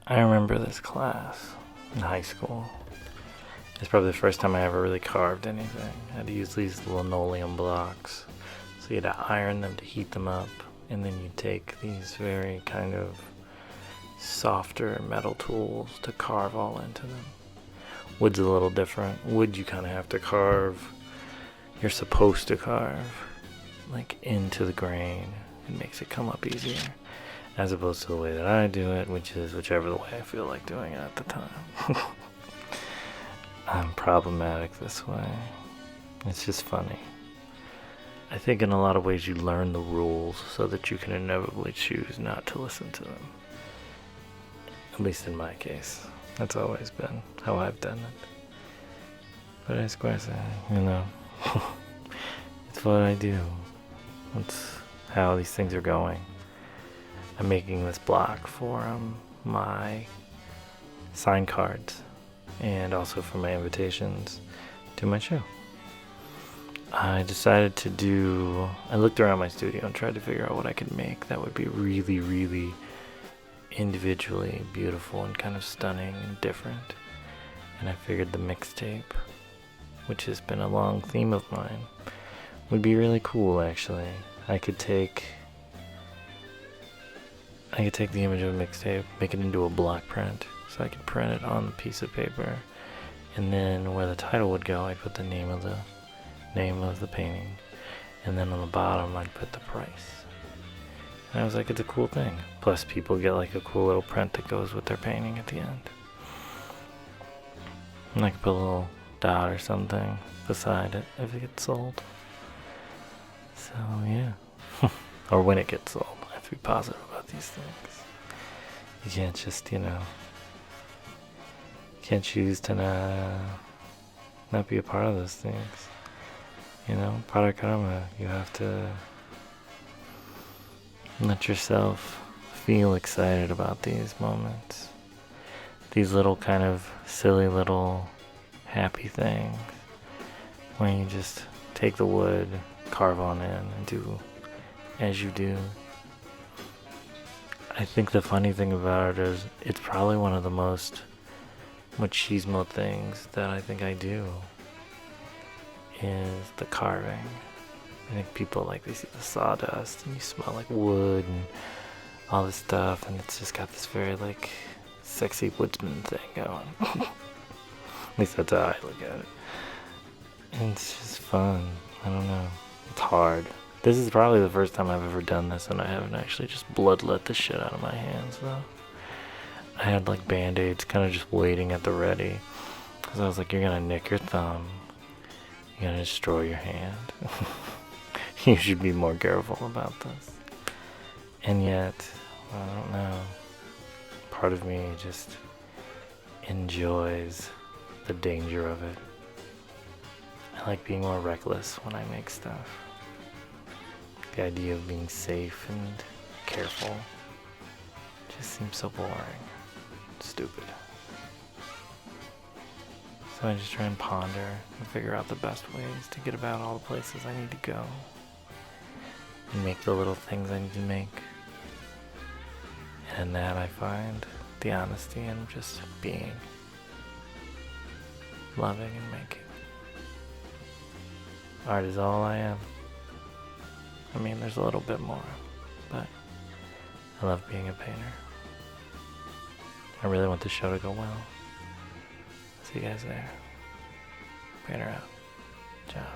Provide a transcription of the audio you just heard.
I remember this class in high school. It's probably the first time I ever really carved anything. I had to use these linoleum blocks. So you had to iron them to heat them up, and then you take these very kind of softer metal tools to carve all into them. Wood's a little different. Wood you kind of have to carve. You're supposed to carve like into the grain. It makes it come up easier. As opposed to the way that I do it, which is whichever the way I feel like doing it at the time. I'm problematic this way. It's just funny. I think in a lot of ways you learn the rules so that you can inevitably choose not to listen to them. At least in my case. That's always been how I've done it. But it's quite you know, it's what I do. That's how these things are going. I'm making this block for my sign cards and also for my invitations to my show. I decided I looked around my studio and tried to figure out what I could make that would be really, really individually beautiful and kind of stunning and different. And I figured the mixtape, which has been a long theme of mine, would be really cool actually. I could take the image of a mixtape, make it into a block print, so I could print it on the piece of paper, and then where the title would go, I'd put the name of the painting, and then on the bottom I'd put the price. And I was like, it's a cool thing. Plus people get like a cool little print that goes with their painting at the end. And I could put a little dot or something beside it if it gets sold. So yeah. Or when it gets sold. I have to be positive about these things. You can't just, can't choose to not be a part of those things. Para karma. You have to let yourself feel excited about these moments. These little kind of silly little happy things where you just take the wood, carve on in, and do as you do. I think the funny thing about it is it's probably one of the most machismo things that I think I do is the carving. I think people they see the sawdust and you smell like wood and all this stuff, and it's just got this very sexy woodsman thing going. At least that's how I look at it. And it's just fun. I don't know. It's hard. This is probably the first time I've ever done this, and I haven't actually just bloodlet the shit out of my hands though. I had band-aids kind of just waiting at the ready, because I was like, you're gonna nick your thumb, you're gonna destroy your hand. You should be more careful about this. And yet, I don't know, part of me just enjoys the danger of it. I like being more reckless when I make stuff. The idea of being safe and careful just seems so boring. Stupid. So I just try and ponder and figure out the best ways to get about all the places I need to go and make the little things I need to make. And in that I find the honesty in just being, loving and making. Art is all I am. I mean, there's a little bit more, but I love being a painter. I really want the show to go well. See you guys there. Painter out. Ciao.